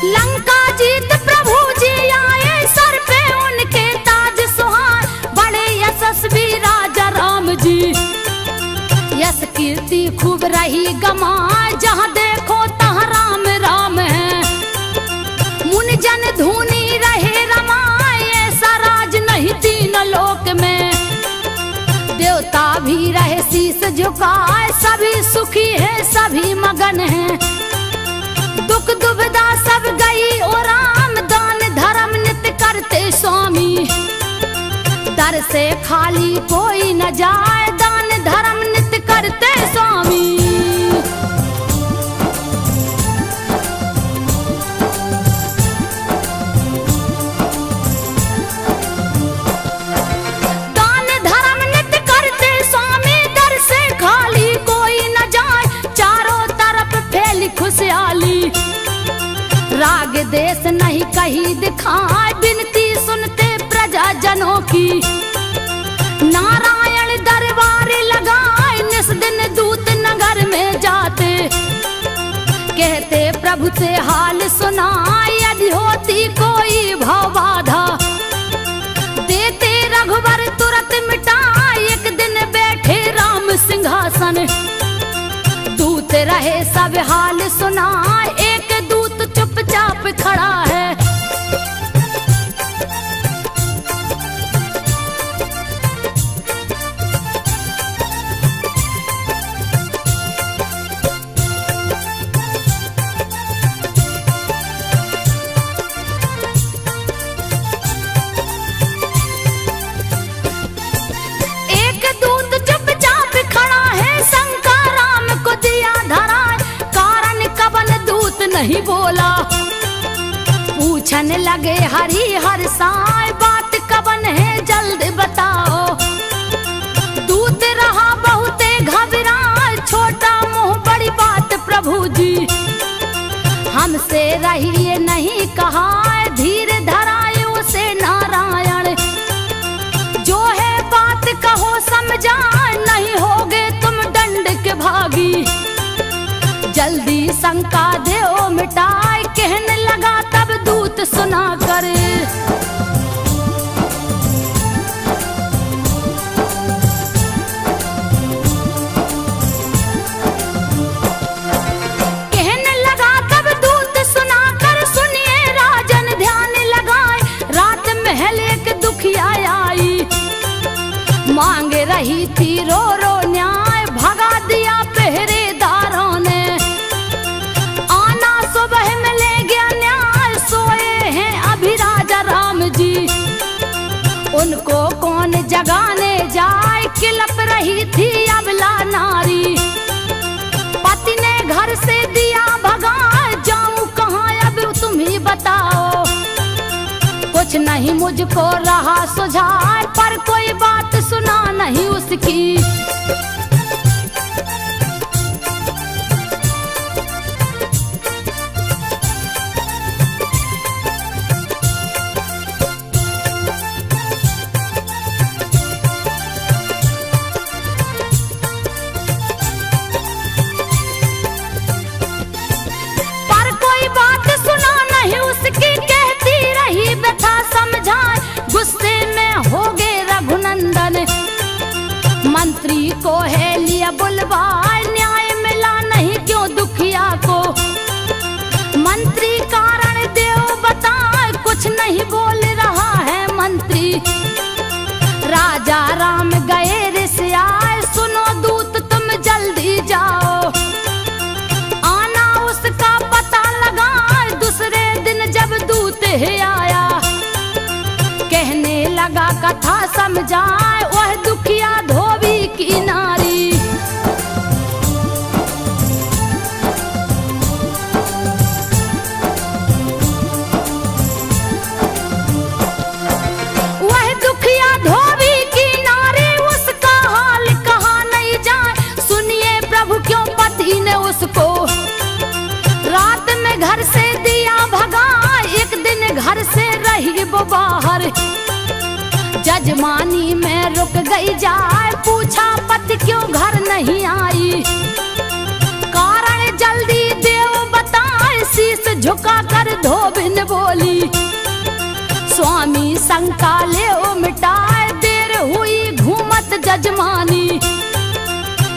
लंका जीत प्रभु जी आए, सर पे उनके ताज सुहाए, बड़े यशस्वी राजा राम जी। यश कीर्ति खूब रही गमाए, जहाँ देखो तहाँ राम राम है। मुनि जन धुनी रहे रमाए, ऐसा राज नहीं तीन लोक में। देवता भी रहे शीस झुकाए, सभी सुखी है सभी मगन है। दुख दुविधा सब गई और राम, दान धर्म नित्य करते स्वामी। दर से खाली कोई न जाए, दान धर्म नित्य करते स्वामी। दान धर्म नित्य करते स्वामी, दर से खाली कोई न जाए, चारों तरफ फैली खुशहाली। राग देश नहीं कहीं दिखाए, बिनती सुनते प्रजा जनों की। नारायण दरबार लगाए, निस दिन दूत नगर में जाते। कहते प्रभु से हाल सुनाए, यदि होती कोई भव बाधा। देते रघुबर तुरंत मिटाए, एक दिन बैठे राम सिंहासन। दूत रहे सब हाल सुनाए, एक दूत चुपचाप खड़ा है। एक दूत चुपचाप खड़ा है, शंका राम को दिया धरा। कारण कवन दूत नहीं बोला, पूछन लगे हरि हर साय, बात कवन है जल्द बताओ। दूत रहा बहुते घबराए, छोटा मुंह बड़ी बात प्रभु जी। हमसे रहिए नहीं कहा, धीर धराए उसे नारायण। जो है बात कहो समझाए, नहीं होगे तुम दंड के भागी। जल्दी शंका देओ मिटाए, कहने लगा तब दूत सुना कर। कहने लगा तब दूत सुना कर, सुनिए राजन ध्यान लगाए। रात महल एक दुखिया आई, मांग रही थी रो रो न्याय। भगा दिया पहरेदारों ने, सुबह में ले गया न्याय। सोए हैं अभी राजा राम जी, उनको कौन जगाने जाए। किलप रही थी अबला नारी, पति ने घर से दिया भगा। जाऊं कहाँ अब तुम ही बताओ, कुछ नहीं मुझको रहा सुझाए। पर कोई बात सुना नहीं उसकी, गुस्से में हो गए रघुनंदन। मंत्री को है लिया बुलवाए, न्याय मिला नहीं क्यों दुखिया को। मंत्री का जाए वह दुखिया धोबी की नारी। वह दुखिया धोबी की नारी, उसका हाल कहा नहीं जाए। सुनिए प्रभु क्यों पति ने उसको रात में घर से दिया भगा, एक दिन घर से रही वो बाहर। जजमानी में रुक गई जाए, पूछा पति क्यों घर नहीं आई। कारण जल्दी देव बताए, शीश झुका कर धोबिन बोली। स्वामी शंका ले मिटाए, देर हुई घूमत जजमानी।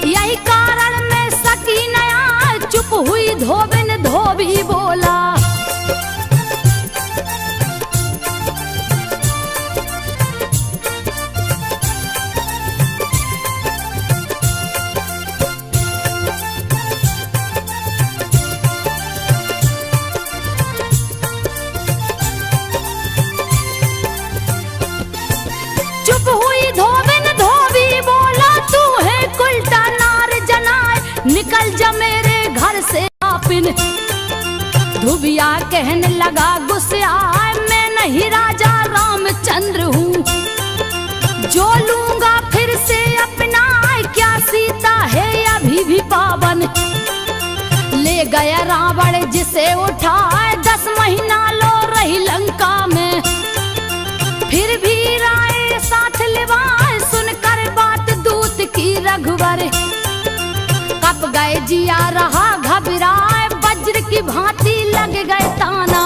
यही कारण में सकी नया, चुप हुई धोबिन धोबी बोला। चुप हुई धोबिन धोबी बोला, तू है उल्टा नार जनाए, निकल जा मेरे घर से आपिन। धुबिया कहने लगा गुस्से आए, मैं नहीं राजा रामचंद्र हूँ, जो लूंगा फिर से अपना। क्या सीता है अभी भी पावन, ले गया रावण जिसे उठाए। 10 महीना लो रही लंका में, फिर भी राय साथ लिवाए। सुनकर बात दूत की रघुवर, कप गए जिया रहा घबराए। वज्र की भांति लग गए ताना,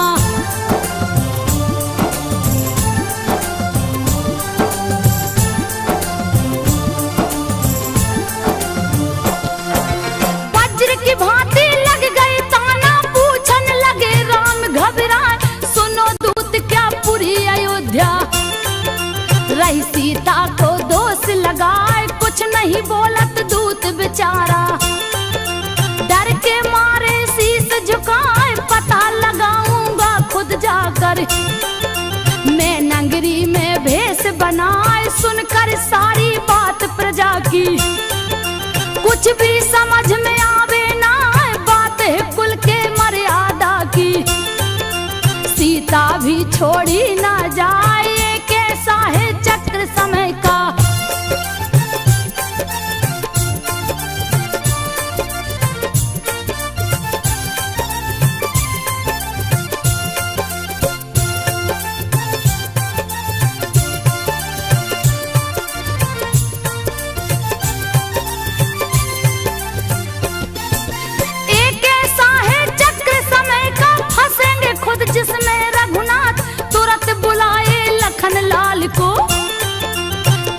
वज्र की भांति लग गए ताना। पूछन लगे राम घबराए, सुनो दूत क्या पूरी अयोध्या। रही सीता को दोष लगाए, कुछ नहीं बोलत दूत बेचारा। डर के मारे शीश झुकाए, पता लगाऊंगा खुद जाकर। मैं नगरी में भेष बनाए, सुनकर सारी बात प्रजा की। कुछ भी समझ में आवे ना, बात है कुल के मर्यादा की। सीता भी छोड़ी ना जाए, कैसा है चक्र समय का। एक ऐसा है चक्र समय का, फंसेंगे खुद जिसमें रघुनाथ। तुरंत बुलाए लखन लाल को,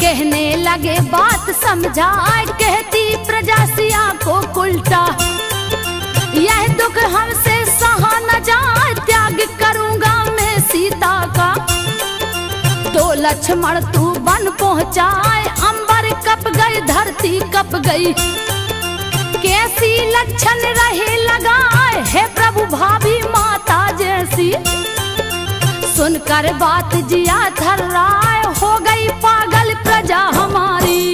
कहने लगे बात समझाए। कहती प्रजा सिया को उल्टा, यह दुख हमसे सहा न जाए। त्याग करूंगा मैं सीता का, तो लक्ष्मण तू बन पहुंचाए। अंबर कप गई धरती कप गई, कैसी लक्षण रहे लगाए। है प्रभु भाभी माता जैसी, सुनकर बात जिया थर्राए। हो गई पागल प्रजा हमारी,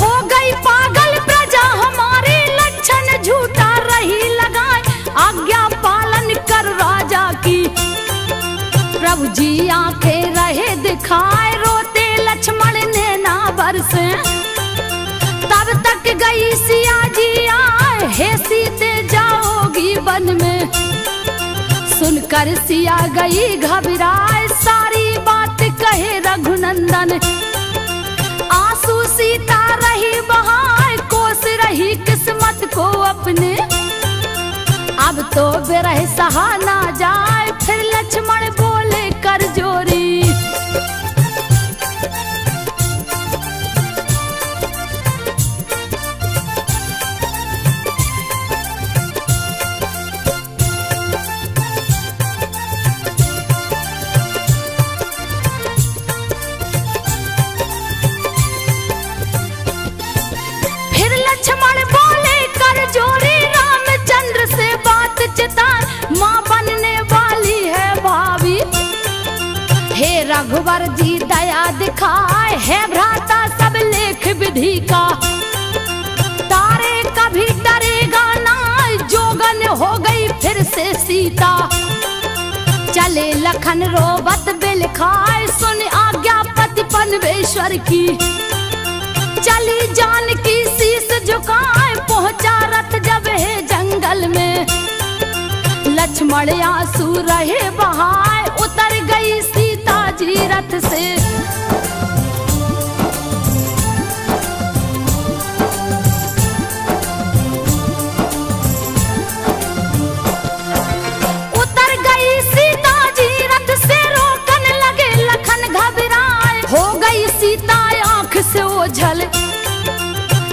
हो गई पागल प्रजा हमारी। लक्षण झूठा रही लगाए, आज्ञा पालन कर राजा की। प्रभु जी आंखें रहे दिखाए, रोते लक्ष्मण ने ना बरसे। तब तक गई सिया जी आए, हे सीते जाओगी वन में। सुनकर सिया गई घबराए, सारी बात कहे रघुनंदन। आंसू सीता रही बहाए, कोस रही किस्मत को अपने। अब तो विरह सहा ना जाए, फिर लक्ष्मण बोले कर जोरी। फिर लक्ष्मण बोले कर जोरी। रघुवर जी दया दिखाए, है भ्राता सब लेख विधि का। तारे कभी डरेगा ना, जोगन हो गई फिर से सीता। चले लखन रोबत बिल खाए, सुन आज्ञा पति पनवेश्वर की। चली जानकी शीस झुकाए, पहुंचा रथ जब है जंगल में। लक्ष्मण आंसू रहे बहाए, उतर गई सीता जी रथ से। उतर गई सीता जी रथ से, रोकन लगे लखन घबराए। हो गई सीता आंख से ओझल,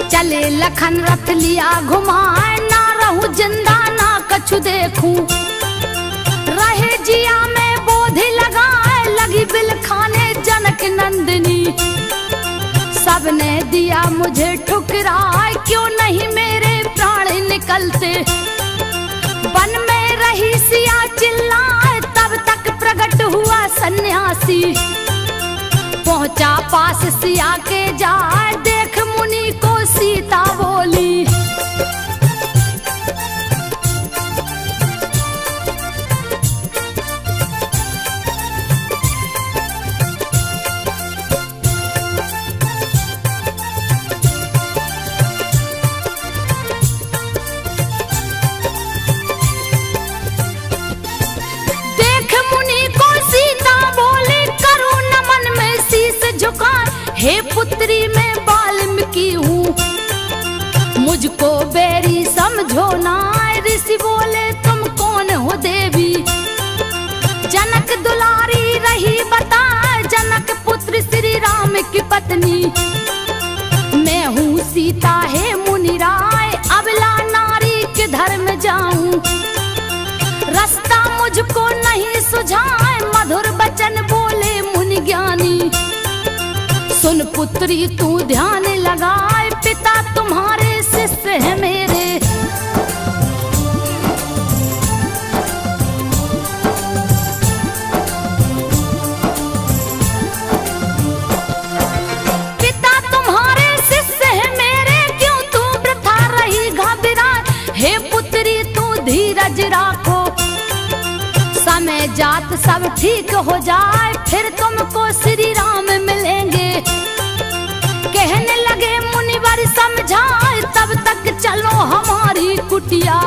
चले लखन रथ लिया घुमाए। ना रहूं जिंदा ना कछु देखूं, रहे जिया में बोधि लगाए। लगी बिल खाने जनक नंदिनी, सबने दिया मुझे ठुकराए। क्यों नहीं मेरे प्राण निकलते, वन में रही सिया चिल्लाए। तब तक प्रकट हुआ सन्यासी, पहुंचा पास सिया के जाए। देख मुनि को सीता बोली, देख मुनि को सीता बोली, करूं नमन में शीस झुका। हे पुत्री मैं वाल्मीकि हूँ, मुझको बैरी समझो ना। ऋषि बोले तुम कौन हो देवी, जनक दुलारी रही बता। जनक पुत्र श्री राम की पत्नी, मैं हूँ सीता है मुनि राय। अबला नारी के धर्म जाऊं, रास्ता मुझको नहीं सुझाए। मधुर बचन बोले मुनि ज्ञानी, सुन पुत्री तू ध्यान लगाए। पिता तुम्हारे शिष्य है मेरे, पिता तुम्हारे शिष्य है मेरे। क्यों तू वृथा रही घबराए, हे पुत्री तू धीरज राखो। समय जात सब ठीक हो जाए, फिर तुमको श्री राम मिलेंगे। कहने लगे मुनिवर समझाए, तब तक चलो हमारी कुटिया।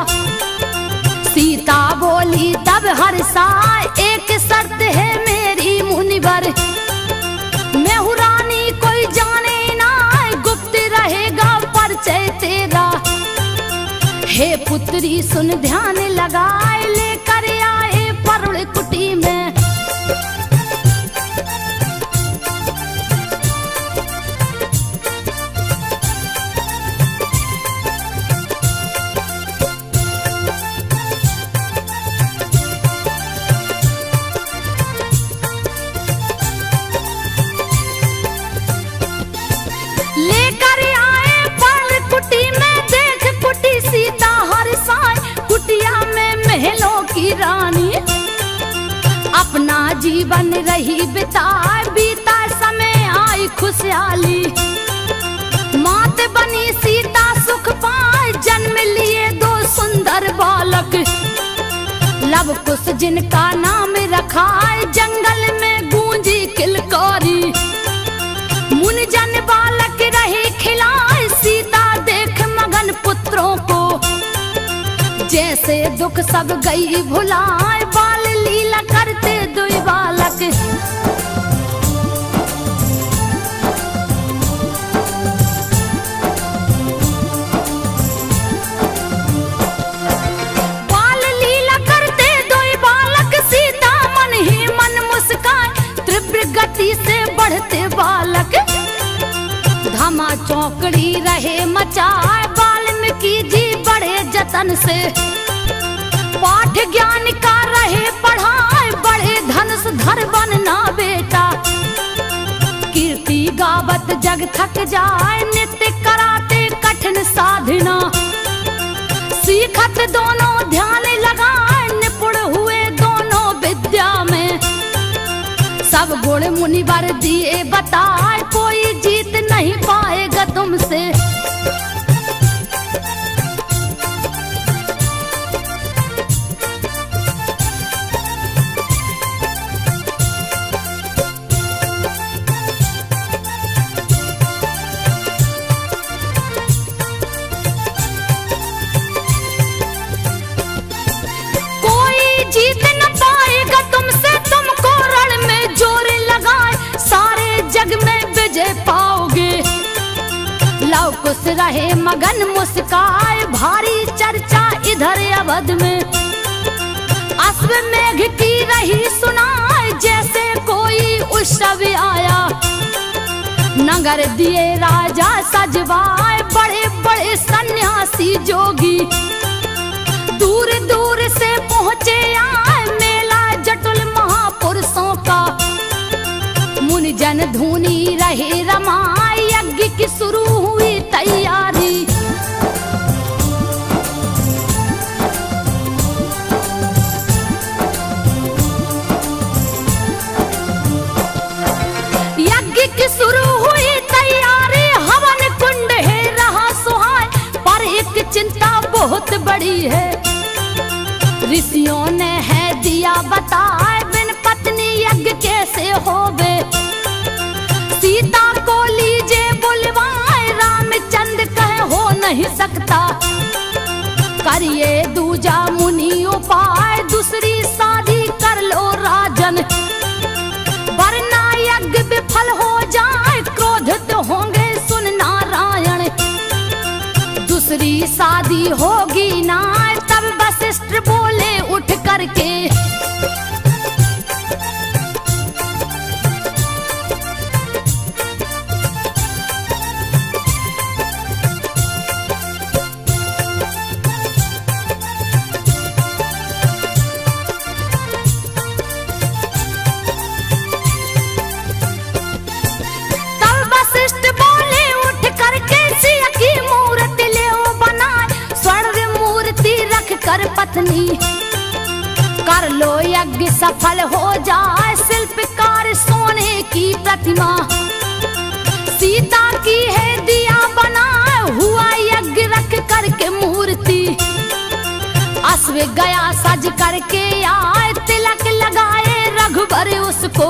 सीता बोली तब हर्षाए, एक शर्त है मेरी मुनिवर। मैं हूँ रानी कोई जाने ना, गुप्त रहेगा परिचय तेरा। हे पुत्री सुन ध्यान लगाए, लेकर आए परुण कुटी में। लेकर आए परुण कुटी में, देख कुटी सीता हर्षाए। कुटिया में महलों की रानी, अपना जीवन रही बिताए। बीता समय आई खुशहाली, मात बनी सीता सुख पाए। जन्म लिए दो सुंदर बालक, लव कुश जिनका नाम रखा। जंगल में गूंजी किलकारी, मुनि जन बालक रहे खिलाए। सीता देख मगन पुत्रों को, जैसे दुख सब गई भुलाए। बाल लीला करते दुई बालक, बाल लीला करते दुई बालक। सीता मन ही मन मुस्काए, तीव्र गति से बढ़ते बालक। धामा चौकड़ी रहे मचाए, वाल्मीकि जी बड़े जतन से। पाठ ज्ञान का रहे पढ़ाए, बड़े धनुष धर बनना बेटा। कीर्ति गावत जग थक जाए, नित्य कराते कठिन साधना। सीखत दोनों ध्यान लगाए, निपुण हुए दोनों विद्या में। सब जोड़ मुनिवर दिए बताए, कोई जीत नहीं पाएगा तुमसे। कोई जीत न पाएगा तुमसे, तुमको रण में जोर लगाए, सारे जग में विजय पाओगे। लव कुश रहे मगन मुस्काए, भारी चर्चा इधर अवध में। अश्वमेघ की रही सुनाए, जैसे कोई उत्सव आया। नगर दिए राजा सजवाए, बड़े बड़े सन्यासी जोगी। दूर दूर से पहुँचे आए, मेला जटुल महापुरुषों का। मुनि जन धुनी रहे रमाए, यज्ञ की शुरू हुई तैयारी। यज्ञ की शुरू हुई तैयारी, हवन कुंड है रहा सुहाए। पर एक चिंता बहुत बड़ी है, ऋषियों ने है दिया बताए, बिन पत्नी यज्ञ कैसे होवे। सीता को लीजे बुलवाए, रामचंद्र कहे हो नहीं सकता। करिए दूजा मुनि उपाय, दूसरी शादी कर लो राजन। वरना यज्ञ विफल हो जाए, क्रोधित होंगे सुन नारायण। दूसरी शादी होगी ना, तब वशिष्ठ बोले उठ करके। तब वशिष्ठ बोले उठ करके, सिया की मूर्ति ले बनाए, स्वर्ण मूर्ति रख कर पत्नी। कर लो यज्ञ सफल हो जाए, शिल्पकार सोने की प्रतिमा। सीता की है दिया बनाए, हुआ यज्ञ रख करके मूर्ति। अश्व गया सज करके आए, तिलक लगाए रघुबर उसको।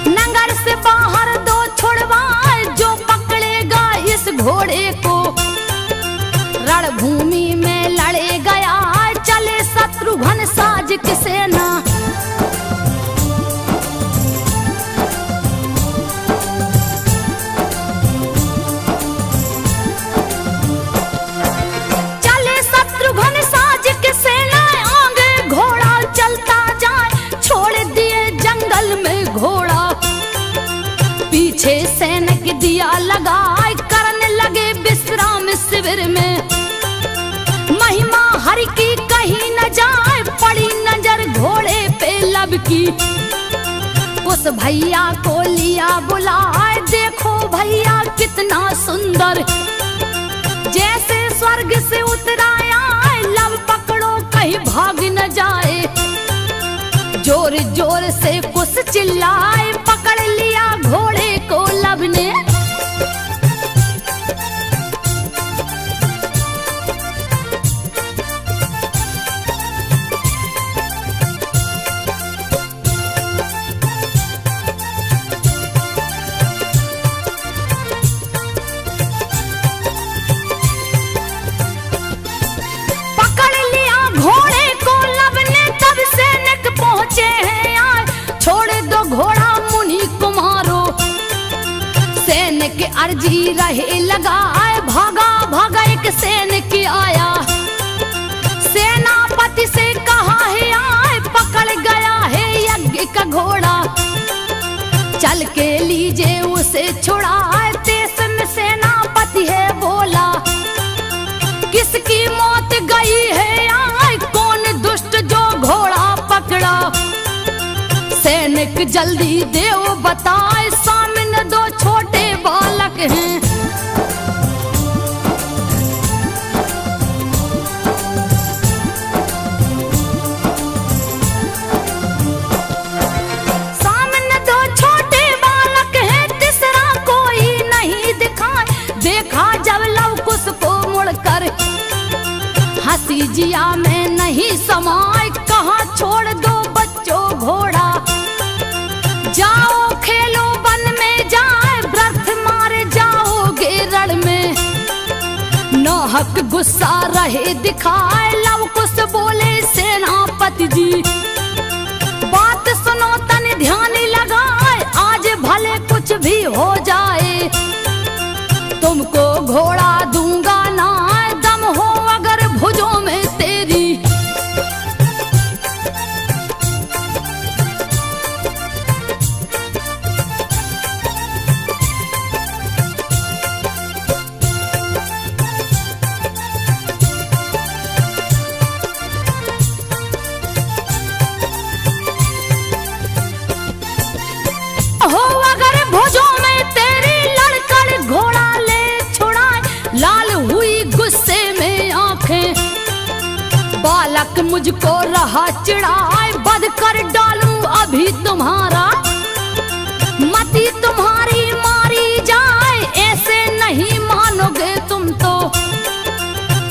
नगर से बाहर दो छुड़वाए, जो पकड़ेगा इस घोड़े को। रणभूमि में लड़े गया, चले शत्रुघ्न साज की सेना। चले शत्रुघ्न साज की सेना, आगे घोड़ा चलता जाए, छोड़ दिए जंगल में घोड़ा। पीछे सैनिक दिया लगाए, करने लगे विश्राम शिविर में। महिमा हरि की कहीं न जाए, पड़ी नजर घोड़े पे लब की। उस भैया को लिया बुलाए, देखो भैया कितना सुंदर। जैसे स्वर्ग से उतराया, लब पकड़ो कहीं भाग न जाए। जोर जोर से कुछ चिल्लाए, पकड़ लिया घोड़े को लब ने। के अर्जी रहे लगाए, भागा भागा एक सैनिक आया। सेनापति से कहा है आए, पकड़ गया है यज्ञ का घोड़ा। चल के लीजिए उसे छुड़ाए, देश में सेनापति है बोला। किसकी मौत गई है आए, कौन दुष्ट जो घोड़ा पकड़ा। सैनिक जल्दी देव बताए, सामने दो छोटे बालक हैं। सामने दो गुस्सा रहे दिखाए, लव कुश बोले सेनापति जी। बात सुनो तन ध्यान लगाए, आज भले कुछ भी हो जाए, तुमको घोड़ा दूंगा ना, दम हो अगर भुजों में तेरी। हो अगर भुजों में तेरी, लड़कर घोड़ा ले छुड़ाए, लाल हुई गुस्से में आंखें, बालक मुझको रहा चिढ़ाए, बद कर डालूं अभी तुम्हारा, मती तुम्हारी मारी जाए, ऐसे नहीं मानोगे तुम तो।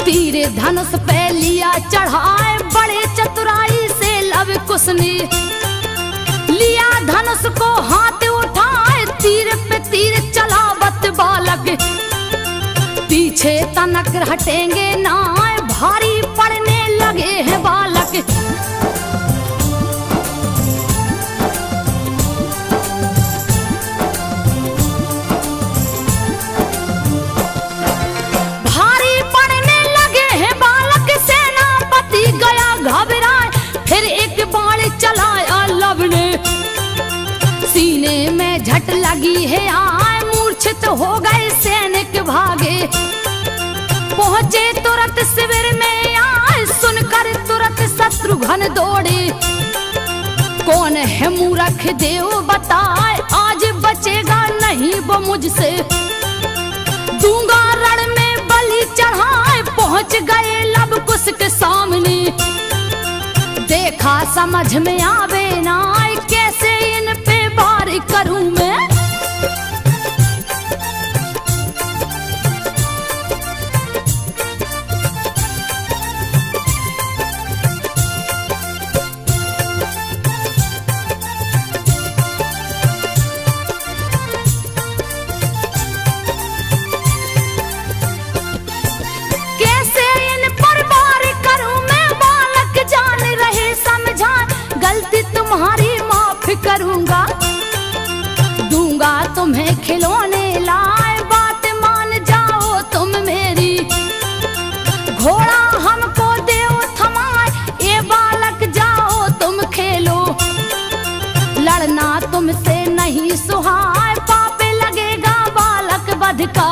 तीरे धनुष पे लिया चढ़ाए, बड़े चतुराई से लव कुश ने, लिया धनुष को हाथ उठाए, तीर पे तीर चलावत बालक, पीछे तनक हटेंगे ना, भारी पड़ने लगे हैं बालक। भारी पड़ने लगे हैं बालक, सेनापति गया घबराए, फिर एक बाण चलाया लव ने, सीने में झट लगी है आए, मूर्छित हो गए सैनिक भागे, पहुंचे तुरंत शिविर में आए, सुनकर तुरंत शत्रुघ्न दौड़े, कौन है मूर्ख देव बताए, आज बचेगा नहीं वो मुझसे, दूंगा रण में बलि चढ़ाए। पहुंच गए लव कुश के सामने, देखा समझ में आवे ना, कैसे इन पे वार करूं मैं। कैसे इन पर वार करूं मैं, बालक जान रहे समझा, गलती तुम्हारी माफ करूंगा, दूंगा तुम्हें खिलौने लाए, बात मान जाओ तुम मेरी, घोड़ा हमको देओ थमाए, ये बालक जाओ तुम खेलो, लड़ना तुमसे नहीं सुहाए, पाप लगेगा बालक वध का।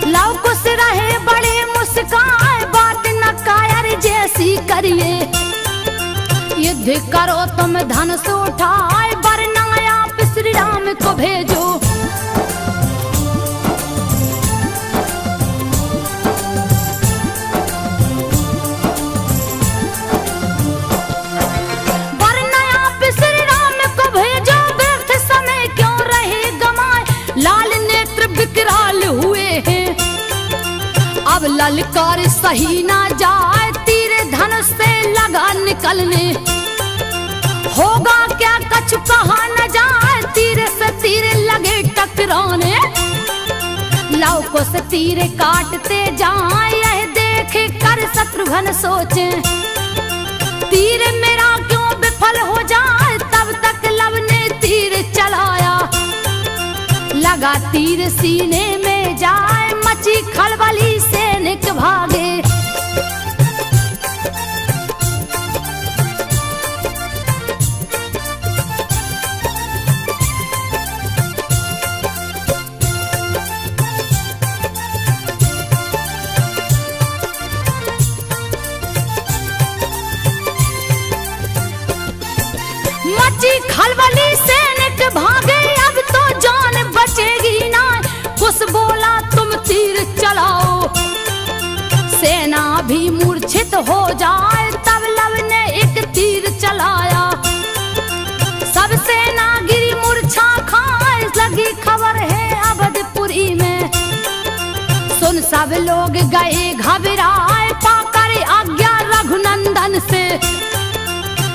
लव कुश रहे बड़े मुस्काए, बात न कायर जैसी करिए, युद्ध करो तुम धनुष उठाए, वरना आप श्री राम को भेजो। वरना आप श्री राम को भेजो, व्यर्थ समय क्यों रहे गमाए, लाल नेत्र विकराल हुए हैं, अब ललकार सही ना जाए, तीर धनुष से लगा निकलने, होगा क्या कछु कहा न जाए, तीर से तीर लगे टकराने, लव कुश तीर काटते जाए, यह देख कर शत्रुघ्न सोचे, तीर मेरा क्यों विफल हो जाए, तब तक लव ने तीर चलाया, लगा तीर सीने में जाए, मची खलबली सैनिक भागे। मची खलबली सैनिक भागे, अब तो जान बचेगी ना, कुश बोला तुम तीर चलाओ, सेना भी मूर्छित हो जाए, तब लव ने एक तीर चलाया, सब सेना गिरी मूर्छा खाए, लगी खबर है अवधपुरी में, सुन सब लोग गए घबराए, पाकर आज्ञा रघुनंदन से,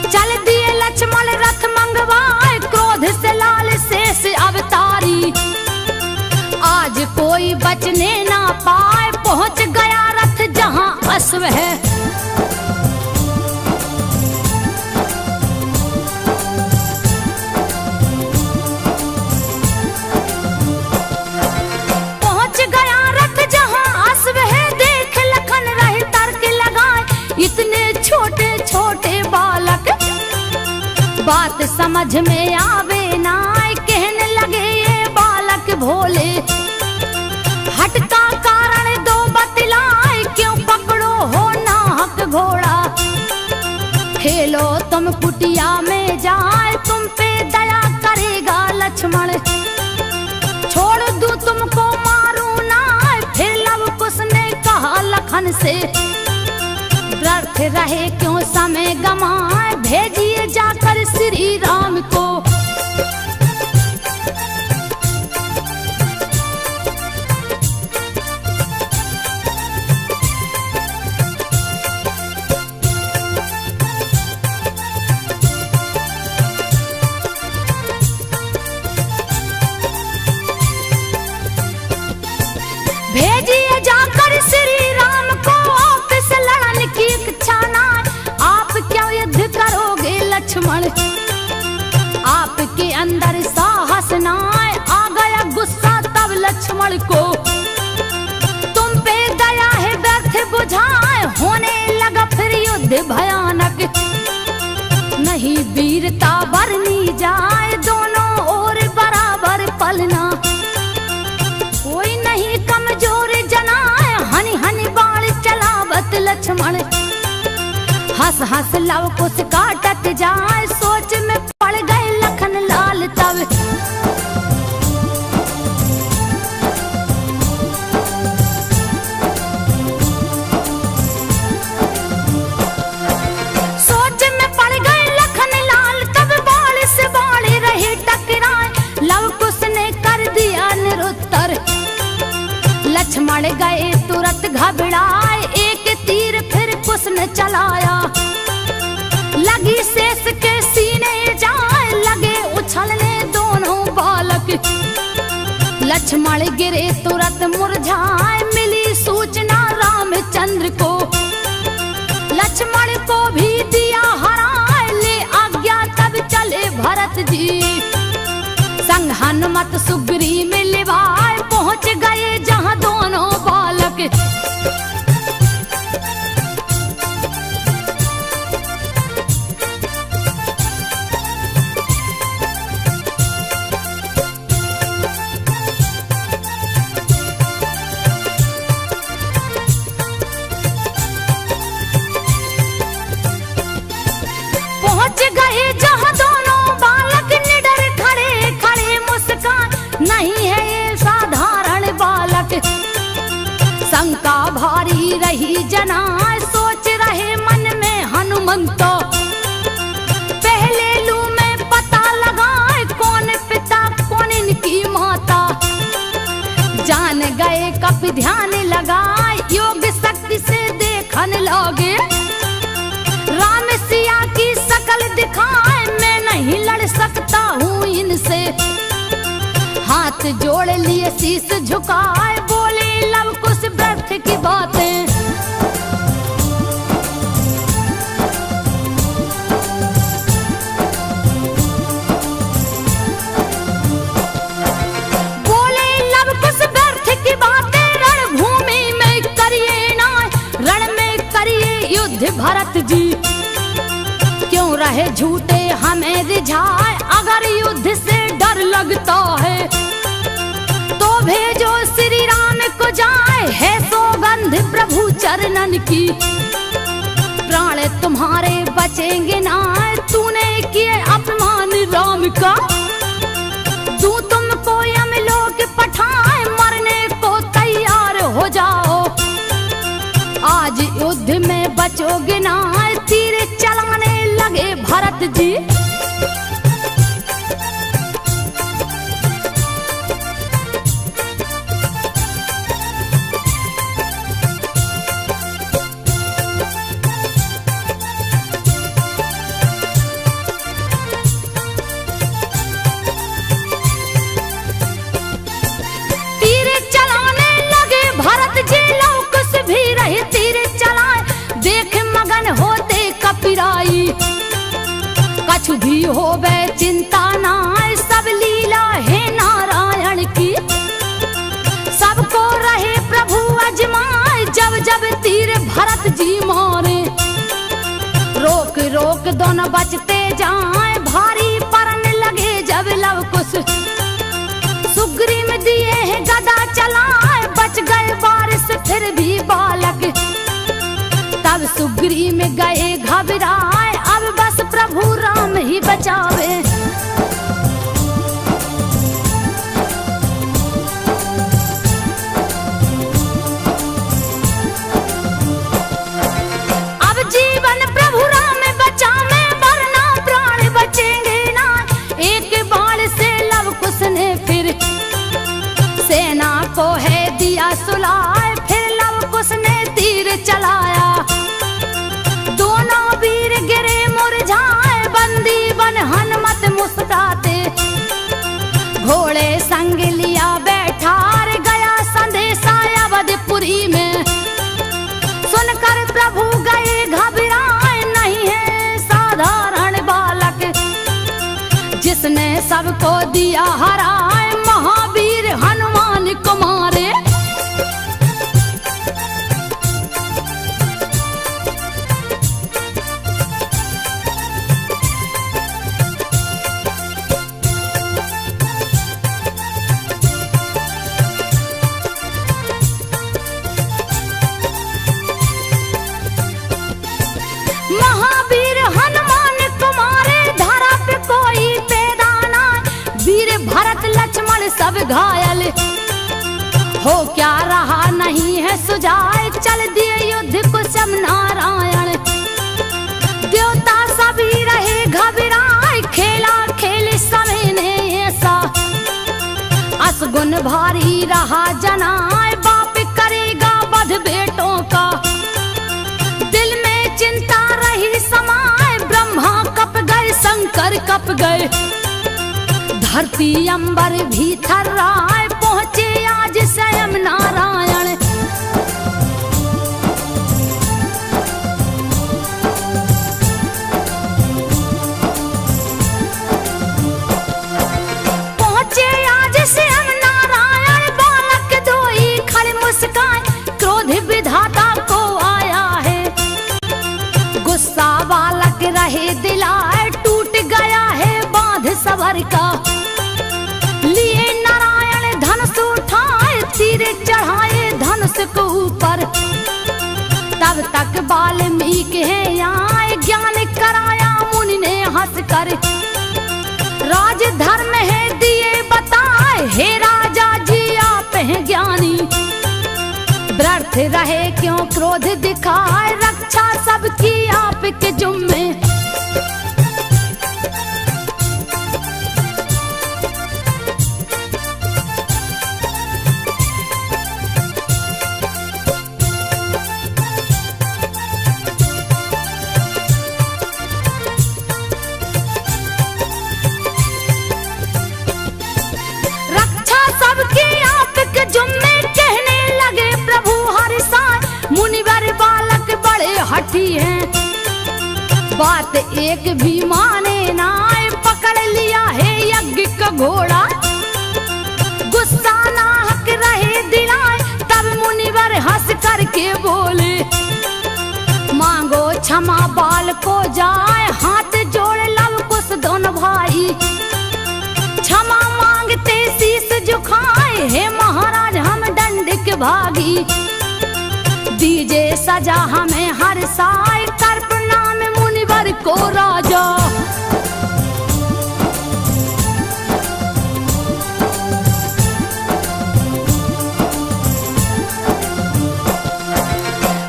चल दिए लक्ष्मण रथ मंगवाए, क्रोध से लाल शेष अवतारी, आज कोई बचने ना पाए, पहुंच गया रथ अश्व है। पहुंच गया रथ जहां अश्व है, देख लखन रहे तर्क लगाए इतने छोटे छोटे बालक। बात समझ में आवे ना, कहने लगे ये बालक भोले। हट का कारण दो बतलाए, क्यों पकड़ो हो नाहक घोड़ा। खेलो तुम कुटिया में जाए, तुम पे दया करेगा लक्ष्मण। छोड़ दूं तुमको मारू ना, फिर लव कुश ने कहा लखन से। व्यर्थ रहे क्यों समय गमाए, भेजिए जाकर श्री राम को। भेजिए जाकर श्री राम को, ऑफिस लड़न की इच्छा ना। आप क्या युद्ध करोगे लक्ष्मण, आपके अंदर साहस ना। आ गया गुस्सा तब लक्ष्मण को, तुम पे दया है व्यर्थ बुझाए। होने लगा फिर युद्ध भयानक, नहीं वीरता बरनी जाए। दोनों ओर बराबर पलना, कोई नहीं कमजोर जनाए। हनी हनी बाण चलावत लक्ष्मण, हंस हंस लव कुश काटत जाए। सोच में पड़ गए लखन लाल तब, सोच में पड़ गए लखन लाल तब। बाण से बाण रहे टकराए, लव कुश ने कर दिया निरुत्तर। लक्ष्मण गए तुरंत घबराए, एक तीर फिर कुश ने चलाया। लगी शेष के सीने जाए, लगे उछलने दोनों बालक। लक्ष्मण गिरे तुरंत मुरझाए, मिली सूचना रामचंद्र को। लक्ष्मण को भी दिया हराए, ले आज्ञा तब चले भरत जी। संग हनुमत सुग्री मिलवाए, पहुंच गए जहां दोनों बालक। पहुंच गए जहां दोनों बालक, निडर खड़े खड़े मुस्कान। नहीं है ये साधारण बालक, शंका भारी रही जना। सोच रहे मन में हनुमंतो, पहले लू में पता लगाए कौन पिता कौन इनकी माता। जान गए कब ध्यान लगाए, योग शक्ति से देखने लगे। राम सिया की शकल दिखाए, मैं नहीं लड़ सकता हूँ इनसे। हाथ जोड़ लिए शीश झुकाए, बोले लव कुश व्यर्थ की बातें। बोले लव कुश व्यर्थ की बातें, रणभूमि में करिए ना, रण में करिए युद्ध भरत जी। क्यों रहे झूठे हमें रिझाए, अगर युद्ध से डर लगता है तो भेजो श्री राम को जाए। है सौगंध प्रभु चरणन की, प्राण तुम्हारे बचेंगे ना। तूने किए अपमान राम का, तू तुमको यमलोक पठाए। मरने को तैयार हो जाओ, आज युद्ध में बचोगे ना। तीर चलाने लगे भरत जी। तीर चलाने लगे भरत जी, लव कुश भी रहे तीर चलाए। कछु भी होवे चिंता ना, सब लीला है नारायण की। सबको रहे प्रभु अजमाए, जब जब तीर भरत जी मारे। रोक रोक दोनों बचते जाए, भारी परन लगे जब लव कुश। सुग्रीव दिए हैं गदा चलाए, बच गए बारिश फिर भी बालक। तब सुग्रीव गए घबराए, अब बस प्रभु राम ही बचावे। अब जीवन प्रभु राम बचावे, वरना प्राण बचेंगे ना। एक बाण से लव कुश ने फिर सेना को है दिया सुलाए, फिर लव कुश ने तीर चलाया। दोनों वीर गिरे मुरझाए, बंदी बन हनुमत मुस्कुराते। घोड़े संग लिया बैठार, गया संदेशा अवधपुरी में। सुनकर प्रभु गए घबराए, नहीं है साधारण बालक। जिसने सबको दिया हराए, महावीर हनुमान को मारे। महावीर हनुमान को मारे, धरा पे कोई पैदा ना। वीर भरत लक्ष्मण सब घायल, हो क्या रहा नहीं है सुझाए। चल दिए युद्ध कुशम नारायण, देवता सभी रहे घबराए। खेला खेल समय ने ऐसा, असगुन भारी रहा जनाए। बाप करेगा वध बेटों का, दिल में चिंता रही समाए। ब्रह्मा कप गए, शंकर कप गए, धरती अंबर भी थर्राए। पहुंचे आज स्वयं नारायण। पहुंचे आज स्वयं नारायण, बालक धोई खड़े मुस्कान। क्रोध विधाता को आया है, गुस्सा बालक रहे दिलाए। टूट गया है बांध सबर का, लिए नारायण धनुष उठाए। तीर चढ़ाए धनुष को ऊपर, तब तक वाल्मीकि है आए। ज्ञान कराया मुनि ने हंस कर, राज धर्म है दिए बताए। हे राजा जी आप हैं ज्ञानी, व्यर्थ रहे क्यों क्रोध दिखाए। रक्षा सबकी आपके जुम्मे, रक्षा सबकी आपके जुम्मे। कहने लगे प्रभु हर साय, मुनिवर बालक बड़े हठी हैं। बात एक भी माने ना, पकड़ लिया है यज्ञ का घोड़ा। गुस्सा नाहक रहे दिलाए, तब मुनिवर हंस करके बोले। मांगो क्षमा बाल को जाए, हाथ जोड़ लव कुश दोनों भाई। क्षमा मांगते शीस झुकाए, हे महाराज हम दंड के भागी। दीजे सजा हमें हर साय, कर प्रणाम मुनिवर को राजा।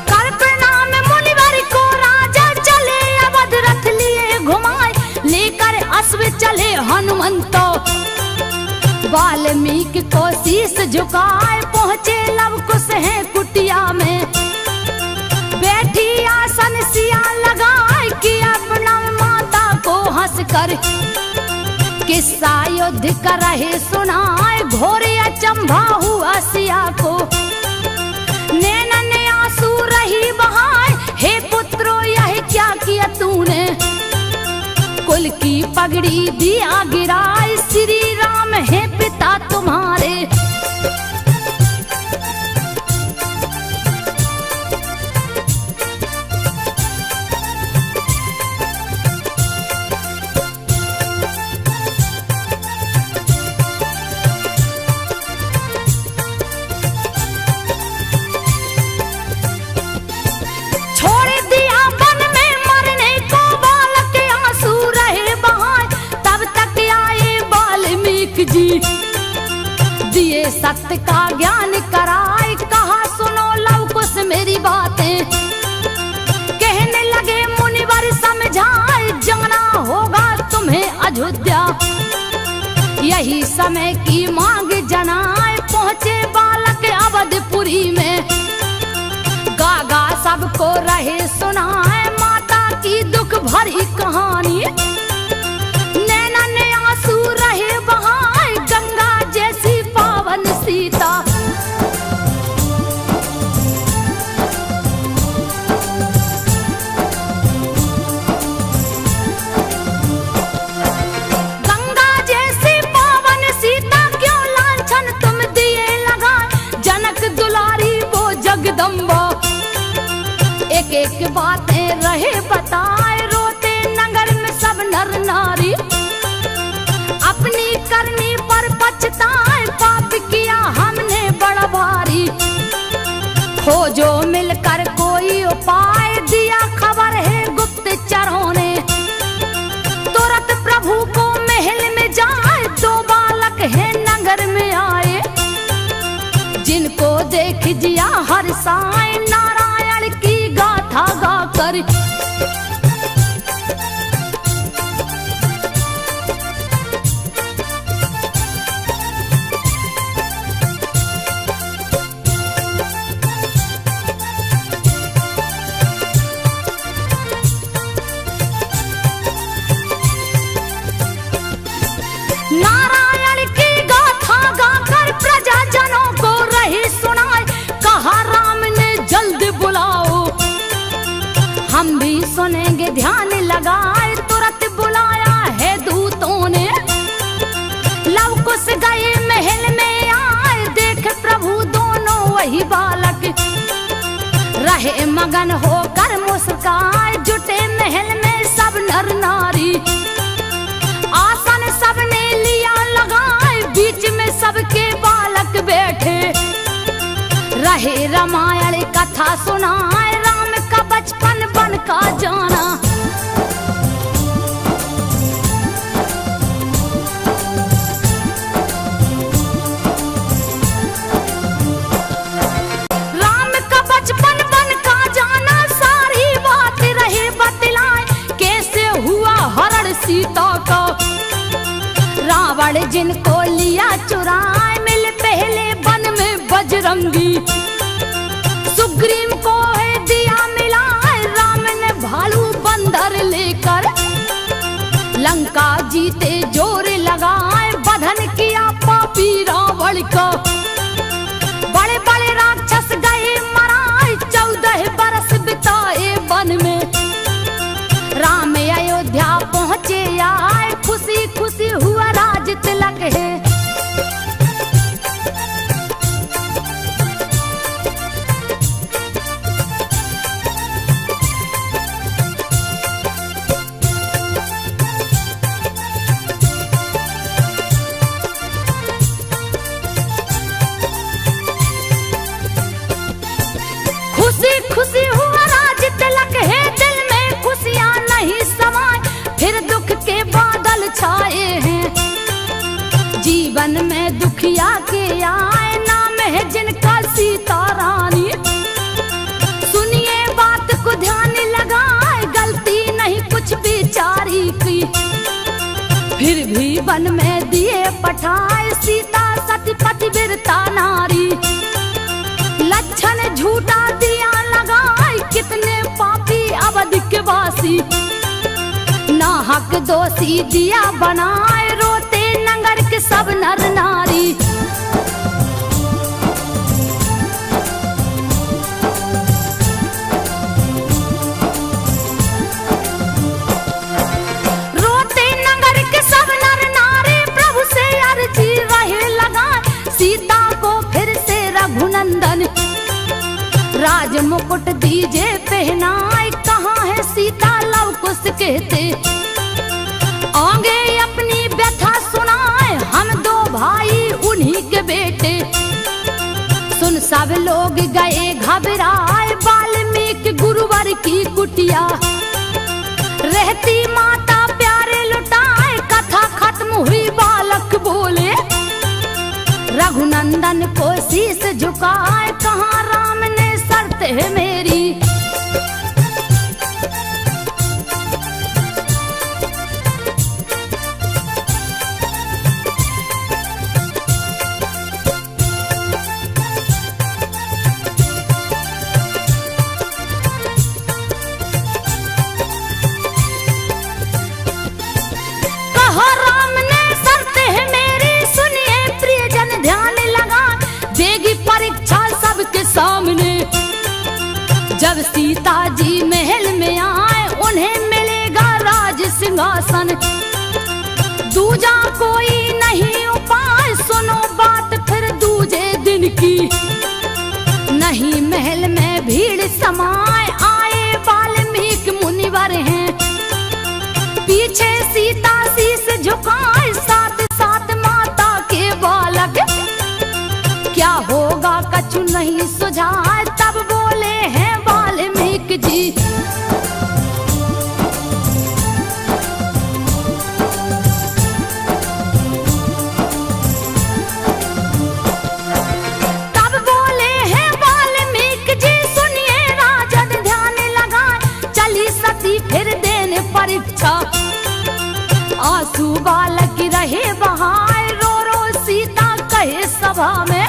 कर प्रणाम मुनिवर को राजा, चले अवध रथ लिए घुमाए। लेकर अश्व चले हनुमंतो, वाल्मीकि को शीस झुकाए। पहुंचे लव कुश है कुटिया में, बैठी आसन सिया लगाए। किया प्रणाम माता को हंस कर, किस्सा युद्ध कर रहे सुनाए। घोरे अचंभा हुआ सिया को, नैनन आंसू रही बहाए। हे पुत्रो यह क्या किया तूने, कुल की पगड़ी दिया गिराए, श्री राम है पिता तुम्हारे। दिए सत्य का ज्ञान कराए, कहा सुनो लव कुश मेरी बातें। कहने लगे मुनिवर समझाए, जाना होगा तुम्हें अयोध्या। यही समय की मांग जनाए, पहुंचे बालक अवधपुरी में। गागा सबको रहे सुनाए, माता की दुख भरी कहानी। नैना ने आंसू रहे बहाए, गंगा जैसी पावन सीता। गंगा जैसी पावन सीता क्यों लांछन तुम दिए लगाए, जनक दुलारी वो जगदम्बा। एक एक बातें रहे बताए, रोते नगर में सब नर नारी। अपनी करनी पर पछताए, पाप किया हमने बड़ा भारी। खोजो मिलकर कोई उपाय, दिया खबर है गुप्तचरों ने। तुरंत प्रभु को महल में जाए, दो बालक है नगर में आए। जिनको देख जिया हर्षाए, नारायण की गाथा गाकर। नारायण की गाथा गाकर प्रजाजनों को रही सुनाए, कहा राम ने जल्द बुलाओ। हम भी सुनेंगे ध्यान लगाए, तुरंत बुलाया है दूतों ने। लव कुश गए महल में आए, देख प्रभु दोनों वही बालक। रहे मगन होकर मुस्काए, जुटे महल में सब नर नारी। आसन सबने लिया लगाए, बीच में सबके बालक बैठे। रहे रामायण कथा सुनाए, राम का बचपन बन का जाना। राम का बचपन बन का जाना, सारी बात रहे बतलाए। कैसे हुआ हरण सीता का, रावण जिनको लिया चुराए। मिल पहले वन में बजरंगी, सुग्रीव को है दिया मिलाए। राम ने भालू बंदर लेकर, लंका जीते जोर लगाए। बधन किया पापी रावण का, बड़े बड़े राक्षस गए मराए। 14 बरस बिताए वन में, राम अयोध्या पहुँचे आए। खुशी खुशी हुआ राज तिलक है। खुशी खुशी हुआ राज तिलक है, दिल में खुशियाँ नहीं समाए। फिर दुख के बादल छाए हैं, जीवन में दुखिया के आए। नाम है जिनका सीता रानी। सुनिए बात को ध्यान लगाए, गलती नहीं कुछ बेचारी की। फिर भी वन में दिए पठाए, सीता सती पतिव्रता नारी। लक्षण झूठा दिया लगाए, कितने पापी अवध के वासी। नाहक दोषी दिया बनाए, रोते नगर के सब नर नारी। रोते नगर राज मुकुट दीजे पहनाए, कहाँ है सीता लव कुश कहते। आगे अपनी व्यथा सुनाए, हम दो भाई उन्हीं के बेटे। सुन सब लोग गए घबराए, वाल्मीकि गुरुवर की कुटिया। रहती माता प्यारे लुटाए, कथा खत्म हुई बालक बोले। रघुनंदन को शीश झुकाए, कहाँ राम ने शर्त है मेरी। सामने जब सीता जी महल में आए, उन्हें मिलेगा राज सिंहासन। दूजा कोई नहीं उपाय, सुनो बात फिर दूजे दिन की। नहीं महल में भीड़ समाए, आए वाल्मीकि मुनिवर हैं। पीछे सीता शीश झुकाए, साथ साथ माता के बालक। क्या होगा कछु नहीं सुझाए, तब बोले हैं वाल्मीकि जी। तब बोले हैं वाल्मीकि जी, सुनिए राजन ध्यान लगाए। चली सती फिर देने परीक्षा, आंसू बालक रहे बहाए। रो रो सीता कहे सभा में,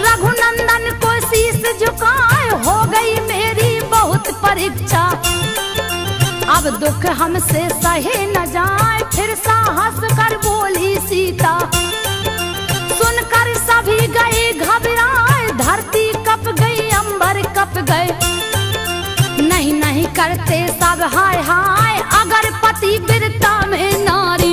रघुनंदन को शीश झुकाए, हो गई मेरी बहुत परीक्षा। अब दुख हमसे सहे न जाए, फिर साहस कर बोली सीता। सुनकर सभी गए घबराए, धरती कप गई अंबर कप गए। नहीं नहीं करते सब हाय हाय, अगर पति वीरता में नारी।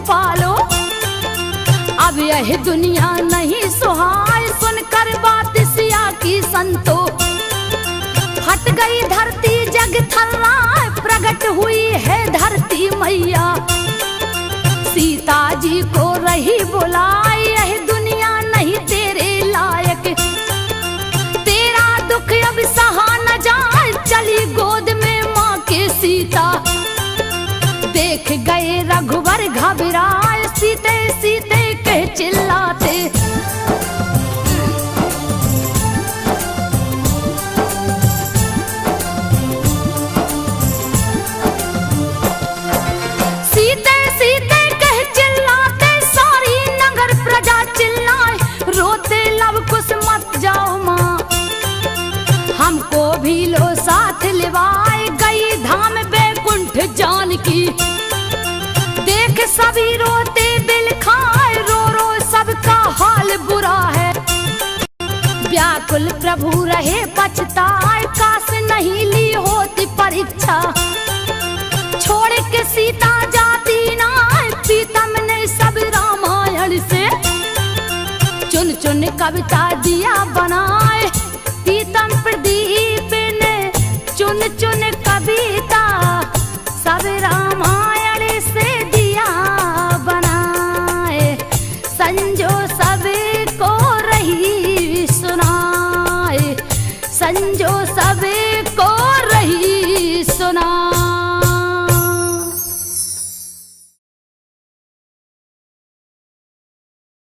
पालो अब यह दुनिया नहीं सुहाए, सुनकर बात सिया की संतो। फट गई धरती जग थर्राए, प्रकट हुई है धरती मैया। सीता जी को रही बुलाए, यह दुनिया नहीं तेरे लायक। तेरा दुख अब सहा न जाए, चली गोद में माँ के सीता। देख गए रघुवर घबराए, सीते सीते कह चिल्लाते। सीते सीते कह चिल्लाते, सारी नगर प्रजा चिल्लाए। रोते लव कुश मत जाओ माँ, हमको भी लो साथ लिवाए। गई धाम बैकुंठ जानकी, देख सभी रोते दिल खाए। रो रो सबका हाल बुरा है, व्याकुल प्रभु रहे पछताए। काश नहीं ली होती परीक्षा, छोड़ के सीता जाती ना। प्रीतम ने सब रामायण से चुन चुन कविता दिया बनाए। प्रीतम प्रदीप ने चुन चुन कविता सब रामायण से दिया बनाए। संजो सबको रही सुनाए, संजो सब